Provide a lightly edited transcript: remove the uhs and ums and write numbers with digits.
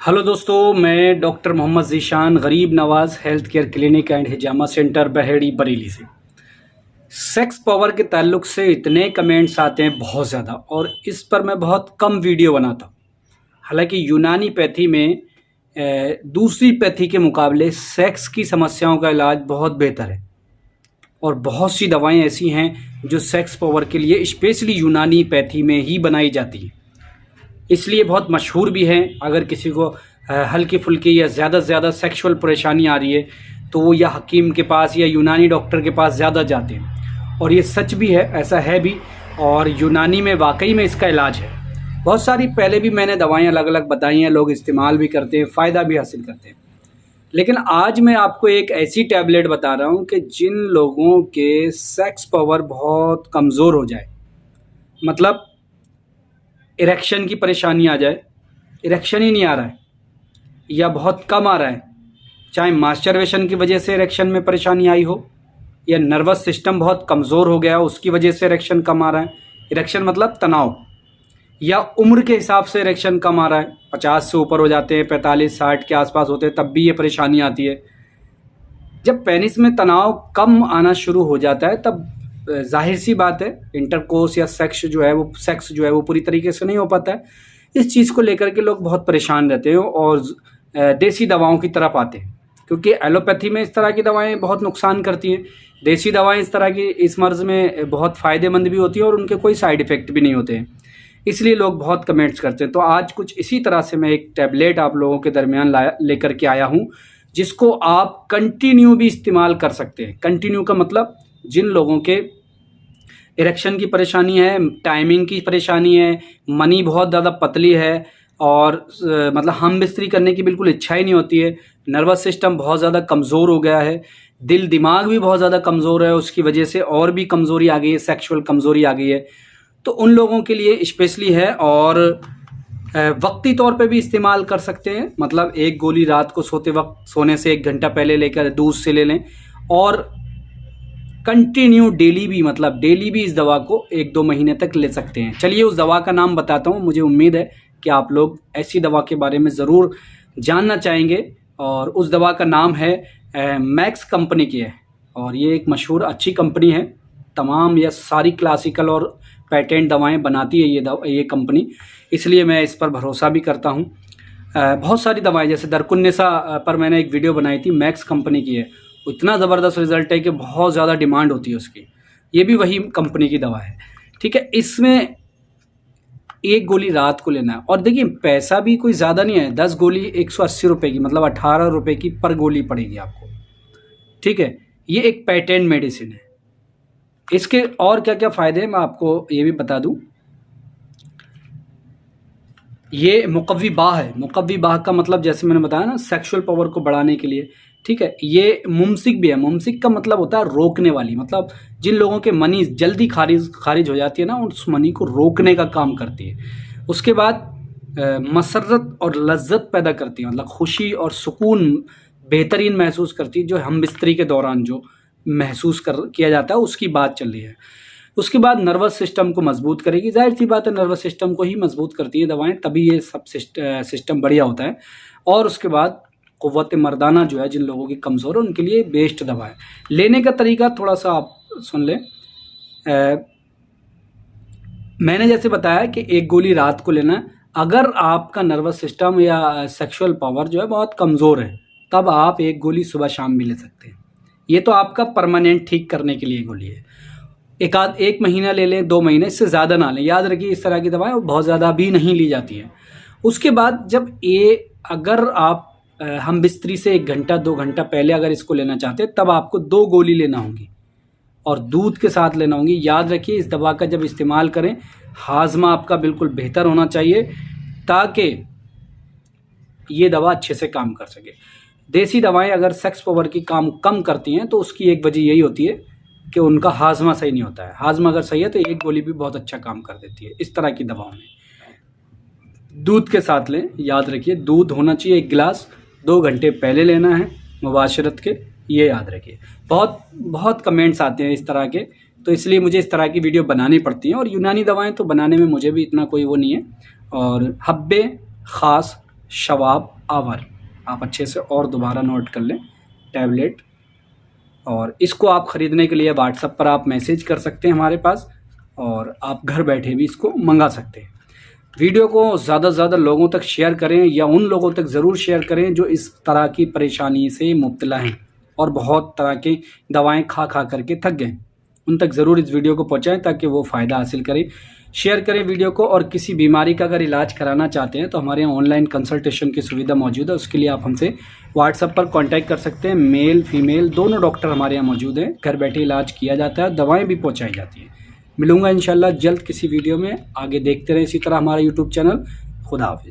Hello दोस्तों, मैं doctor Mohammad Zeeshan Garib Nawaz health care clinic and हिजामा सेंटर बहेड़ी बरेली से। सेक्स पावर के ताल्लुक से इतने कमेंट्स आते हैं बहुत ज़्यादा, और इस पर मैं बहुत कम वीडियो बनाता हूँ। हालांकि यूनानी पैथी में दूसरी पैथी के मुकाबले सेक्स की समस्याओं का इलाज बहुत बेहतर है, और बहुत सी दवाएं ऐसी हैं जो सेक्स पावर के लिए स्पेशली यूनानी पैथी में ही बनाई जाती हैं, इसलिए बहुत मशहूर भी हैं। अगर किसी को हल्की फुल्की या ज़्यादा से ज़्यादा सेक्सुअल परेशानी आ रही है तो वो या हकीम के पास या यूनानी डॉक्टर के पास ज़्यादा जाते हैं, और ये सच भी है, ऐसा है भी। और यूनानी में वाकई में इसका इलाज है। बहुत सारी पहले भी मैंने दवाएं अलग अलग बताई हैं, लोग इस्तेमाल भी करते हैं, फ़ायदा भी हासिल करते हैं। लेकिन आज मैं आपको एक ऐसी टैबलेट बता रहा हूँ कि जिन लोगों के सेक्स पावर बहुत कमज़ोर हो जाए, मतलब इरेक्शन की परेशानी आ जाए, इरेक्शन ही नहीं आ रहा है या बहुत कम आ रहा है, चाहे मास्टरबेशन की वजह से इरेक्शन में परेशानी आई हो, या नर्वस सिस्टम बहुत कमज़ोर हो गया उसकी वजह से इरेक्शन कम आ रहा है। इरेक्शन मतलब तनाव, या उम्र के हिसाब से इरेक्शन कम आ रहा है, 50 से ऊपर हो जाते हैं, 45-60 के आसपास होते हैं, तब भी ये परेशानी आती है। जब पेनिस में तनाव कम आना शुरू हो जाता है तब जाहिर सी बात है इंटरकोर्स या सेक्स जो है वो पूरी तरीके से नहीं हो पाता है। इस चीज़ को लेकर के लोग बहुत परेशान रहते हैं और देसी दवाओं की तरफ आते हैं, क्योंकि एलोपैथी में इस तरह की दवाएं बहुत नुकसान करती हैं। देसी दवाएं इस तरह की इस मर्ज़ में बहुत फ़ायदेमंद भी होती हैं और उनके कोई साइड इफ़ेक्ट भी नहीं होते हैं, इसलिए लोग बहुत कमेंट्स करते हैं। तो आज कुछ इसी तरह से मैं एक टैबलेट आप लोगों के दरमियान लेकर के आया हूँ, जिसको आप कंटिन्यू भी इस्तेमाल कर सकते हैं। कंटिन्यू का मतलब जिन लोगों के इरेक्शन की परेशानी है, टाइमिंग की परेशानी है, मनी बहुत ज़्यादा पतली है, और मतलब हम बिस्तरी करने की बिल्कुल इच्छा ही नहीं होती है, नर्वस सिस्टम बहुत ज़्यादा कमज़ोर हो गया है, दिल दिमाग भी बहुत ज़्यादा कमज़ोर है, उसकी वजह से और भी कमज़ोरी आ गई है, सेक्सुअल कमज़ोरी आ गई है, तो उन लोगों के लिए स्पेशली है। और वक्ती तौर पे भी इस्तेमाल कर सकते हैं, मतलब एक गोली रात को सोने से 1 घंटा पहले लेकर दूध से ले लें, और कंटिन्यू डेली भी, मतलब डेली भी इस दवा को 1-2 महीने तक ले सकते हैं। चलिए उस दवा का नाम बताता हूँ, मुझे उम्मीद है कि आप लोग ऐसी दवा के बारे में ज़रूर जानना चाहेंगे। और उस दवा का नाम है मैक्स कंपनी की है, और ये एक मशहूर अच्छी कंपनी है, तमाम या सारी क्लासिकल और पेटेंट दवाएं बनाती है ये कंपनी, इसलिए मैं इस पर भरोसा भी करता हूँ। बहुत सारी दवाएं, जैसे दरकुन्निसा पर मैंने एक वीडियो बनाई थी, मैक्स कंपनी की है, इतना ज़बरदस्त रिज़ल्ट है कि बहुत ज़्यादा डिमांड होती है उसकी। ये भी वही कंपनी की दवा है, ठीक है। इसमें 1 गोली रात को लेना है, और देखिए पैसा भी कोई ज़्यादा नहीं है, 10 गोली 180 रुपये की, मतलब 18 रुपये की पर गोली पड़ेगी आपको, ठीक है। ये एक पेटेंट मेडिसिन है। इसके और क्या क्या फ़ायदे हैं मैं आपको ये भी बता दूं। ये मुकव्वी बाह है। मुकव्वी बाह का मतलब जैसे मैंने बताया ना, सेक्सुअल पावर को बढ़ाने के लिए, ठीक है। ये मुमसिक भी है। मुमसिक का मतलब होता है रोकने वाली, मतलब जिन लोगों के मनी जल्दी खारिज हो जाती है ना, उस मनी को रोकने का काम करती है। उसके बाद मसरत और लज्जत पैदा करती है, मतलब खुशी और सुकून बेहतरीन महसूस करती है, जो हम बिस्तरी के दौरान जो महसूस किया जाता है उसकी बात चल रही है। उसके बाद नर्वस सिस्टम को मजबूत करेगी, जाहिर सी बात है नर्वस सिस्टम को ही मजबूत करती है दवाएं, तभी ये सब सिस्टम बढ़िया होता है। और उसके बाद क़ुव्वत मर्दाना जो है, जिन लोगों की कमज़ोर है उनके लिए बेस्ट दवा है। लेने का तरीका थोड़ा सा आप सुन लें। मैंने जैसे बताया कि 1 गोली रात को लेना है। अगर आपका नर्वस सिस्टम या सेक्सुअल पावर जो है बहुत कमज़ोर है, तब आप 1 गोली सुबह शाम भी ले सकते हैं। ये तो आपका परमानेंट ठीक करने के लिए गोली है। 1 महीना ले लें, 2 महीने, इससे ज़्यादा ना लें। याद रखिए इस तरह की दवाएं बहुत ज़्यादा भी नहीं ली जाती हैं। उसके बाद जब अगर आप हम बिस्तरी से 1 घंटा 2 घंटा पहले अगर इसको लेना चाहते हैं, तब आपको 2 गोली लेना होंगी और दूध के साथ लेना होंगी। याद रखिए इस दवा का जब इस्तेमाल करें, हाजमा आपका बिल्कुल बेहतर होना चाहिए, ताकि ये दवा अच्छे से काम कर सके। देसी दवाएं अगर सेक्स पावर की काम कम करती हैं तो उसकी एक वजह यही होती है कि उनका हाजमा सही नहीं होता है। हाजमा अगर सही है तो 1 गोली भी बहुत अच्छा काम कर देती है। इस तरह की दवाओं में दूध के साथ लें। याद रखिए दूध होना चाहिए 1 गिलास, 2 घंटे पहले लेना है मुबाशरत के, ये याद रखिए। बहुत कमेंट्स आते हैं इस तरह के, तो इसलिए मुझे इस तरह की वीडियो बनानी पड़ती हैं। और यूनानी दवाएं तो बनाने में मुझे भी इतना कोई वो नहीं है। और हब्बे ख़ास शवाब आवर, आप अच्छे से और दोबारा नोट कर लें, टैबलेट। और इसको आप ख़रीदने के लिए व्हाट्सएप पर आप मैसेज कर सकते हैं हमारे पास, और आप घर बैठे भी इसको मंगा सकते हैं। वीडियो को ज़्यादा से ज़्यादा लोगों तक शेयर करें, या उन लोगों तक ज़रूर शेयर करें जो इस तरह की परेशानी से मुब्तला हैं और बहुत तरह की दवाएं खा खा करके थक गए। उन तक ज़रूर इस वीडियो को पहुंचाएं ताकि वो फ़ायदा हासिल करें। शेयर करें वीडियो को। और किसी बीमारी का अगर इलाज कराना चाहते हैं तो हमारे यहाँ ऑनलाइन कंसल्टेशन की सुविधा मौजूद है। उसके लिए आप हमसे व्हाट्सएप पर कांटेक्ट कर सकते हैं। मेल फीमेल दोनों डॉक्टर हमारे यहाँ मौजूद हैं। घर बैठे इलाज किया जाता है, दवाएँ भी पहुँचाई जाती हैं। मिलूँगा इंशाल्लाह जल्द किसी वीडियो में। आगे देखते रहें इसी तरह हमारा यूट्यूब चैनल। खुदा हाफिज़।